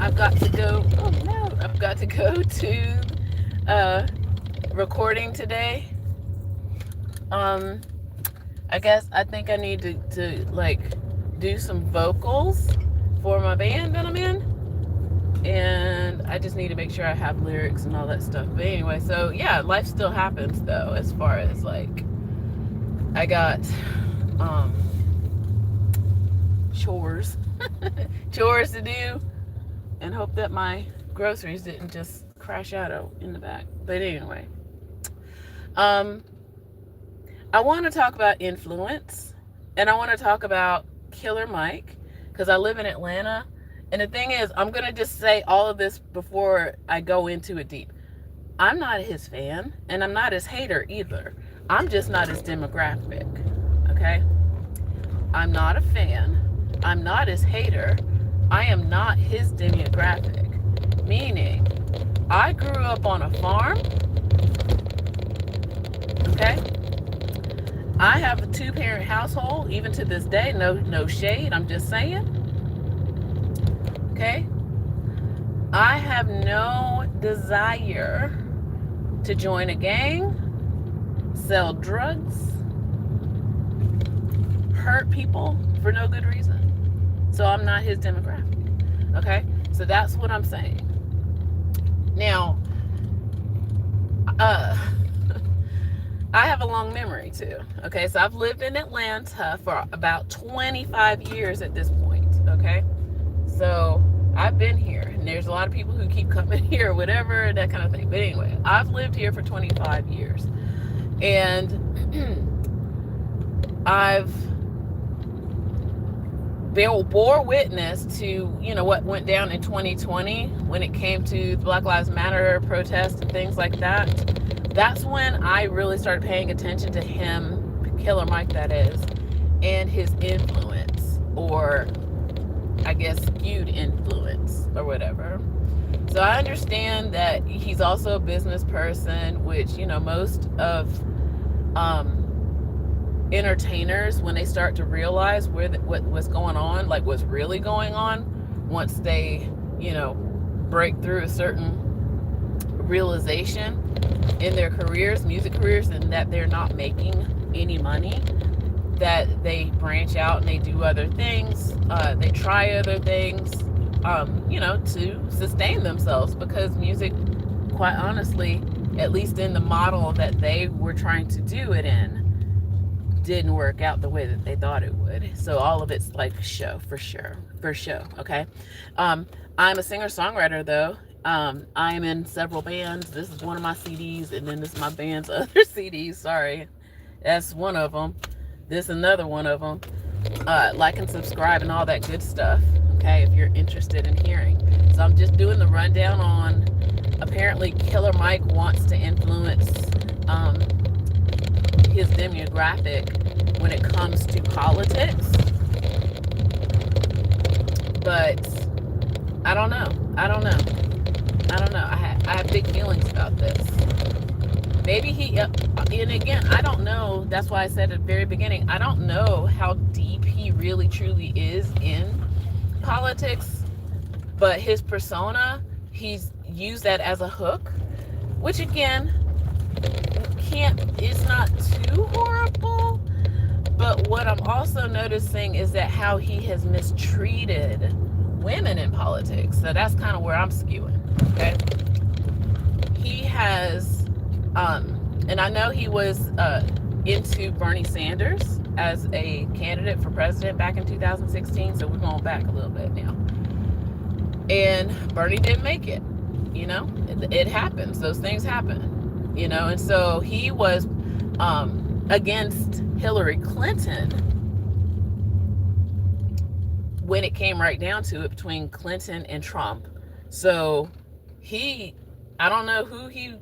I've got to go. Oh no, I've got to go to recording today. Um, I think I need to like do some vocals for my band that I'm in, and I just need to make sure I have lyrics and all that stuff. But anyway, so yeah, life still happens though, as far as like I got um chores chores to do, and hope that my groceries didn't just crash out in the back. But anyway, um I want to talk about influence, and I want to talk about Killer Mike, because I live in Atlanta. And the thing is, I'm going to just say all of this before I go into it deep. I'm not his fan, and I'm not his hater either. I'm just not his demographic. Okay? I'm not a fan. I'm not his hater. I am not his demographic. Meaning, I grew up on a farm. Okay? I have a two-parent household, even to this day. No shade. I'm just saying. Okay? I have no desire to join a gang, sell drugs, hurt people for no good reason. So I'm not his demographic. Okay? So that's what I'm saying. Now, I have a long memory too. Okay, so I've lived in Atlanta for about 25 years at this point. Okay, so I've been here, and there's a lot of people who keep coming here or whatever, that kind of thing. But anyway, I've lived here for 25 years, and I've bore witness to what went down in 2020 when it came to Black Lives Matter protests and things like that. That's when I really started paying attention to him, Killer Mike that is, and his influence, or I guess skewed influence or whatever. So I understand that he's also a business person, which most of entertainers, when they start to realize what's going on, like what's really going on, once they break through a certain realization in their careers, music careers, and that they're not making any money, that they branch out and they do other things, they try other things, to sustain themselves, because music, quite honestly, at least in the model that they were trying to do it in, didn't work out the way that they thought it would. So all of it's like show, for sure, okay? I'm a singer-songwriter though. I'm in several bands. This is one of my CDs, and then this is my band's other CDs. Sorry, that's one of them. This another one of them. Like and subscribe and all that good stuff. Okay, if you're interested in hearing. So I'm just doing the rundown on. Apparently, Killer Mike wants to influence his demographic when it comes to politics, but I don't know. I have big feelings about this. Maybe and again, I don't know. That's why I said at the very beginning, I don't know how deep he really truly is in politics, but his persona, he's used that as a hook, which again, it's not too horrible. But what I'm also noticing is that how he has mistreated women in politics. So that's kind of where I'm skewing. Okay, he has and I know he was into Bernie Sanders as a candidate for president back in 2016, so we're going back a little bit now, and Bernie didn't make it. It happens. Those things happen. And so he was against Hillary Clinton when it came right down to it, between Clinton and Trump. So I don't know who he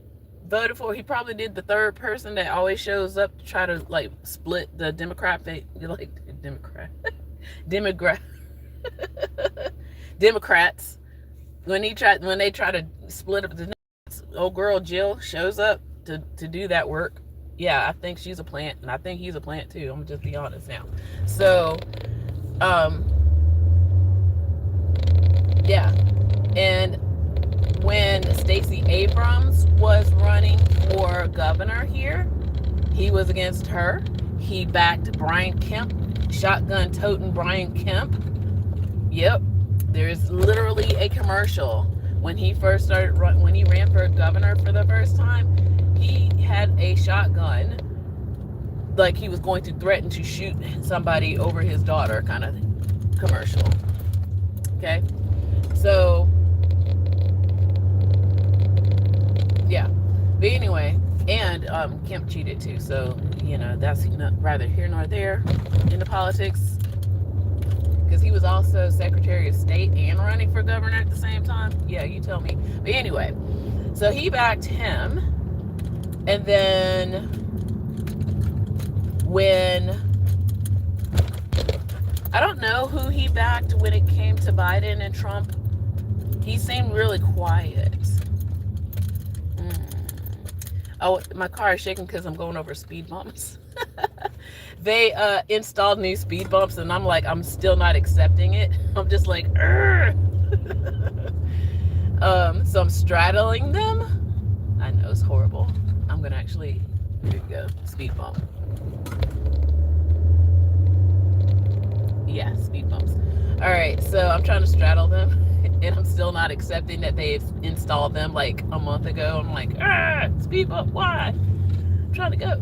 voted for. He probably did the third person that always shows up to try to like split the Democrats when they try to split up the old girl Jill shows up to do that work. Yeah, I think she's a plant, and I think he's a plant too. I'm gonna just be honest now. So yeah, Abrams was running for governor here. He was against her. He backed Brian Kemp, shotgun toting Brian Kemp. Yep, there's literally a commercial when he first started when he ran for governor for the first time. He had a shotgun, like he was going to threaten to shoot somebody over his daughter, kind of commercial. Okay, so yeah, but anyway, and Kemp cheated too, so that's neither here nor there in the politics, because he was also Secretary of State and running for governor at the same time. Yeah, you tell me. But anyway, so he backed him, and then when I don't know who he backed when it came to Biden and Trump, he seemed really quiet. Oh, my car is shaking because I'm going over speed bumps. They installed new speed bumps, and I'm still not accepting it. I'm just like, so I'm straddling them. I know it's horrible. I'm gonna actually, here you go, speed bump. Yeah, speed bumps. All right, so I'm trying to straddle them, and I'm still not accepting that they've installed them like a month ago. I'm like, speed bump, why? I'm trying to go.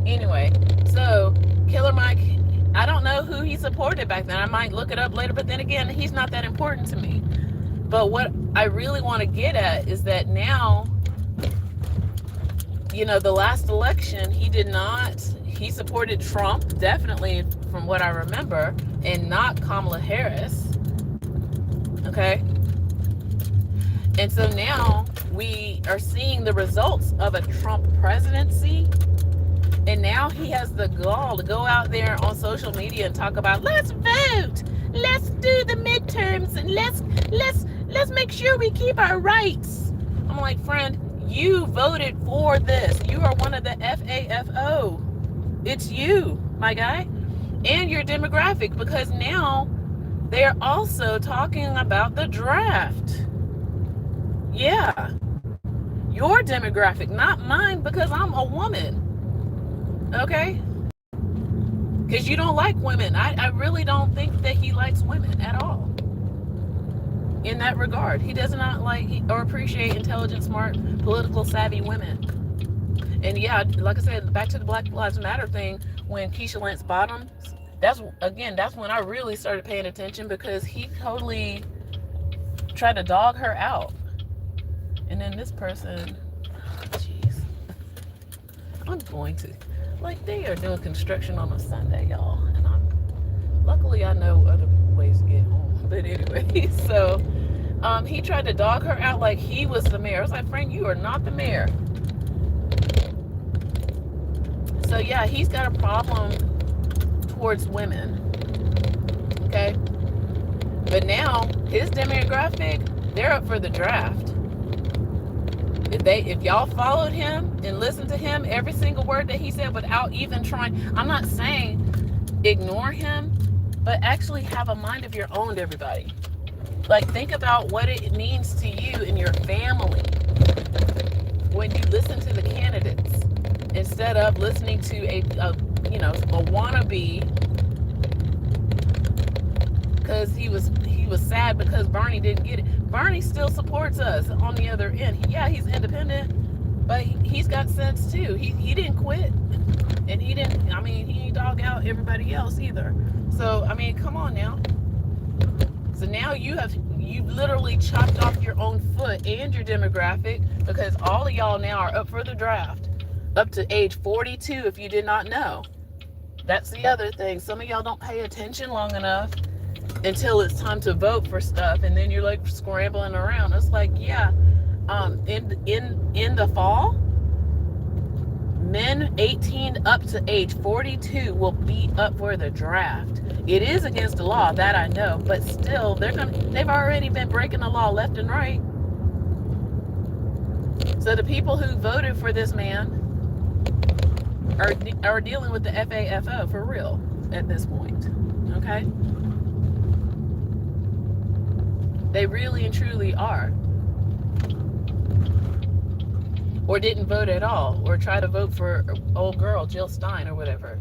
Anyway, so Killer Mike, I don't know who he supported back then. I might look it up later, but then again, he's not that important to me. But what I really want to get at is that now, the last election, he supported Trump, definitely from what I remember, and not Kamala Harris. Okay? And so now we are seeing the results of a Trump presidency. And now he has the gall to go out there on social media and talk about, let's vote, let's do the midterms, and let's make sure we keep our rights. I'm like, friend, you voted for this. You are one of the FAFO. It's you, my guy, and your demographic, because now they're also talking about the draft. Yeah, your demographic, not mine, because I'm a woman. Okay? Because you don't like women. I really don't think that he likes women at all. In that regard, he does not like or appreciate intelligent, smart, political savvy women. And yeah, like I said, back to the Black Lives Matter thing, when Keisha Lance Bottoms, that's when I really started paying attention, because he totally tried to dog her out. And then this person, jeez, I'm going to, they are doing construction on a Sunday, y'all, and luckily I know other ways to get home. But anyway, so he tried to dog her out like he was the mayor. I was like, friend, you are not the mayor. So yeah, he's got a problem towards women. Okay? But now his demographic, they're up for the draft. If y'all followed him and listened to him, every single word that he said without even trying, I'm not saying ignore him, but actually have a mind of your own, everybody. Think about what it means to you and your family when you listen to the candidates instead of listening to a wannabe, because he was sad because Bernie didn't get it. Bernie still supports us on the other end. Yeah, he's independent, but he's got sense too. He didn't quit, and he didn't dog out everybody else either. So come on now. So now you've literally chopped off your own foot and your demographic, because all of y'all now are up for the draft, up to age 42 if you did not know. That's the other thing. Some of y'all don't pay attention long enough until it's time to vote for stuff, and then you're scrambling around. It's in the fall, men 18 up to age 42 will be up for the draft. It is against the law, that I know, but still they've already been breaking the law left and right. So the people who voted for this man are dealing with the FAFO for real at this point. Okay? They really and truly are. Or didn't vote at all, or try to vote for old girl Jill Stein or whatever.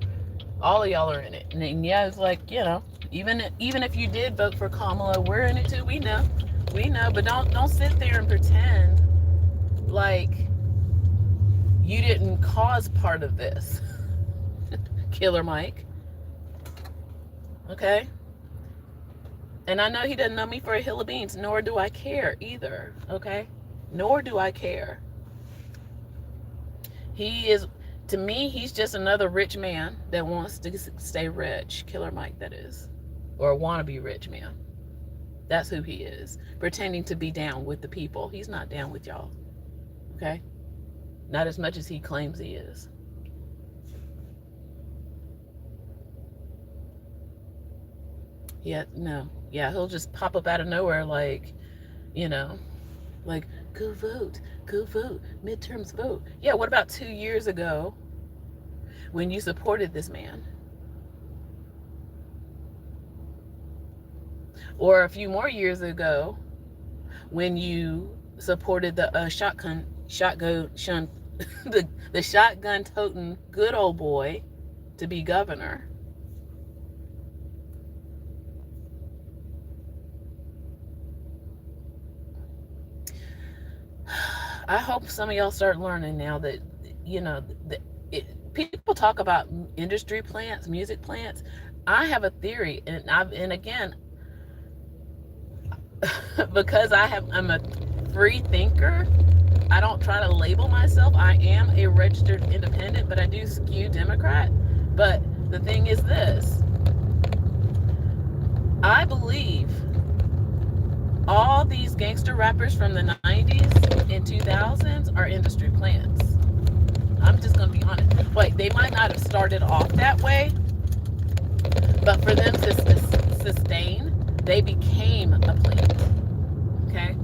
All of y'all are in it. And yeah, it's like, even if you did vote for Kamala, we're in it too. We know. But don't sit there and pretend like you didn't cause part of this. Killer Mike. Okay? And I know he doesn't know me for a hill of beans, nor do I care either. Okay? Nor do I care. He is, to me, he's just another rich man that wants to stay rich. Killer Mike, that is. Or a wannabe rich man. That's who he is. Pretending to be down with the people. He's not down with y'all. Okay? Not as much as he claims he is. Yeah, no. Yeah, he'll just pop up out of nowhere like, like, go vote, midterms vote. Yeah, what about 2 years ago when you supported this man? Or a few more years ago when you supported the shotgun the shotgun toting good old boy to be governor. I hope some of y'all start learning now that, people talk about industry plants, music plants. I have a theory, and again, because I'm a free thinker, I don't try to label myself. I am a registered independent, but I do skew Democrat. But the thing is this: I believe all these gangster rappers from the 90s and 2000s are industry plants. I'm just going to be honest. Like, they might not have started off that way, but for them to sustain, they became a plant. Okay?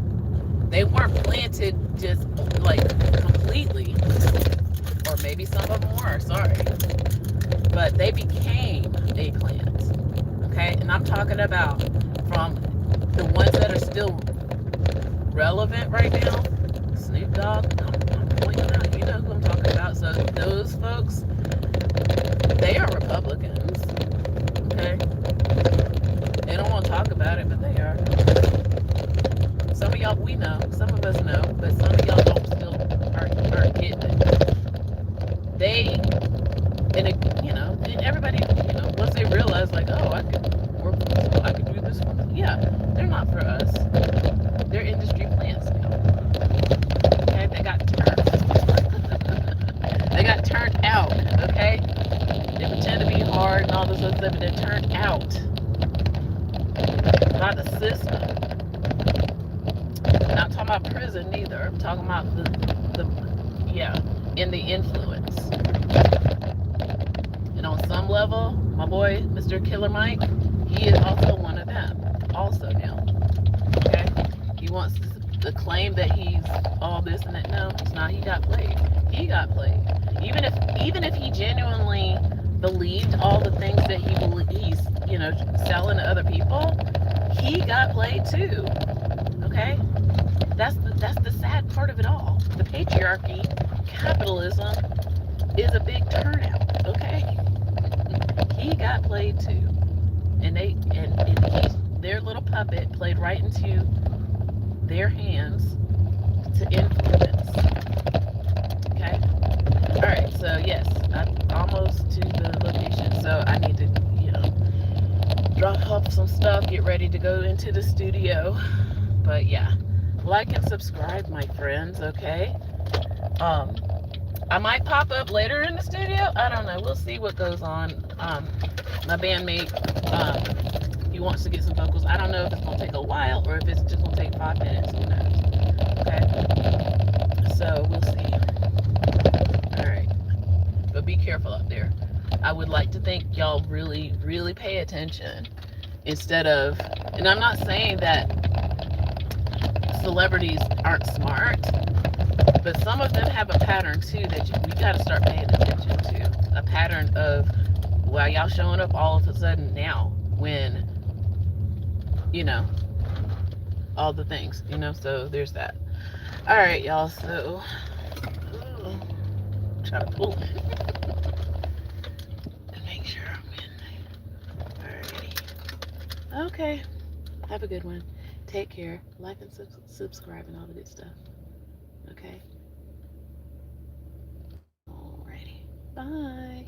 They weren't planted just like completely, or maybe some of them were, sorry. But they became a plant. Okay? And I'm talking about from the ones that are still relevant right now. Snoop Dogg, I'm pointing out, you know who I'm talking about. So those folks, they are Republicans. Okay? They don't want to talk about it, but they are. Some of y'all, we know. Some of us know, but some of y'all don't still aren't getting it. They, and and everybody, once they realize, like, oh, I could work with this, I could do this. Yeah, they're not for us. They're industry plants now. Okay, they got turned. They got turned out. Okay, they pretend to be hard and all this other stuff, but they're turned out by the system. I'm not talking about prison either. I'm talking about in the influence. And on some level, my boy, Mr. Killer Mike, he is also one of them. Also now. Okay? He wants to claim that he's all this and that. No, it's not. He got played. He got played. Even if he genuinely believed all the things that he's selling to other people, he got played too. Okay? That's the sad part of it all. The patriarchy, capitalism, is a big turnout. Okay? He got played too. And their little puppet played right into their hands to influence. Okay? Alright, so yes, I'm almost to the location. So I need to, drop off some stuff, get ready to go into the studio. But yeah, like and subscribe, my friends, okay? I might pop up later in the studio. I don't know. We'll see what goes on. My bandmate, he wants to get some vocals. I don't know if it's going to take a while or if it's just going to take 5 minutes. Who knows? Okay? So, we'll see. Alright. But be careful out there. I would like to think y'all really, really pay attention instead of... And I'm not saying that celebrities aren't smart, but some of them have a pattern too that we got to start paying attention to. A pattern of, well, y'all showing up all of a sudden now when, all the things, you know. So there's that. All right, y'all. So try to pull and make sure I'm in. Alrighty. Okay. Have a good one. Take care. Like and subscribe and all the good stuff. Okay. Alrighty. Bye.